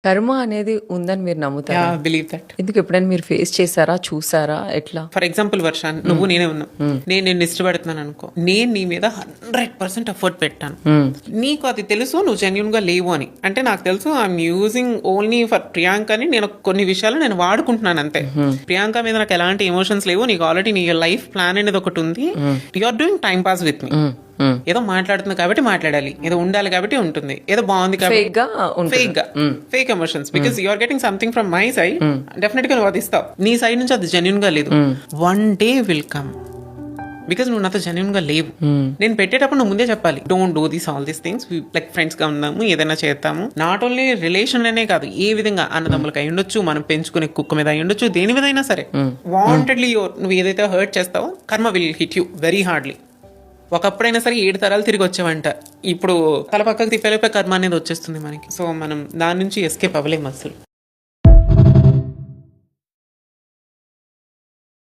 కర్మ అనేది ఉందని మీరు నమ్ముతారా? Believe that. ఎందుకు ఎప్పుడైనా మీరు ఫేస్ చేశారా? చూసారా? ఎట్లా? ఫర్ ఎగ్జాంపుల్ వర్ష, నువ్వు నేనే ఉన్నాం. నేను నిన్ను ఇష్టపడుతున్నాను అనుకో, నేను నీ మీద 100% ఎఫర్ట్ పెట్టాను. నీకు అది తెలుసు నువ్వు జెన్యున్ గా లేవు అని. అంటే నాకు తెలుసు I'm using only for Priyanka అని నేను కొన్ని విషయాలు నేను వాడుకుంటున్నాను అంతే. ప్రియాంక మీద నాకు ఎలాంటి ఎమోషన్స్ లేవు. నీకు ఆల్రెడీ నీ లైఫ్ ప్లాన్ అనేది ఒకటి ఉంది. You are doing time pass with me. ఏదో మాట్లాడుతుంది కాబట్టి మాట్లాడాలి, ఏదో ఉండాలి కాబట్టి ఉంటుంది, ఏదో బాగుంది కాబట్టి fake emotions. Because you are getting something from my side, definite గా నువ్వు అది ఇస్తావు. నీ సైడ్ నుంచి అది జెన్యున్ గా లేదు. One day will come, because నువ్వు నాతో జెన్యున్ గా లేవు. నేను పెట్టేటప్పుడు నువ్వు ముందే చెప్పాలి, don't do this all these things. Like friends గా ఉందాము, ఏదైనా చేస్తాము. నాట్ ఓన్లీ రిలేషన్ అనే కాదు, ఏ విధంగా అన్నదమ్ములకి అయి ఉండొచ్చు, మనం పెంచుకునే కుక్క మీద అయి ఉండొచ్చు, దేని మీద అయినా సరే. వాంటెడ్లీ నువ్వు ఏదైతే హర్ట్ చేస్తావో karma will hit you very hardly. ఒకప్పుడైనా సరే 7 తరాలు తిరిగి వచ్చావంట, ఇప్పుడు తల పక్కకు తిప్పేలోపే కర్మ అనేది వచ్చేస్తుంది మనకి. సో మనం దాని నుంచి ఎస్కేప్ అవ్వలేము అసలు.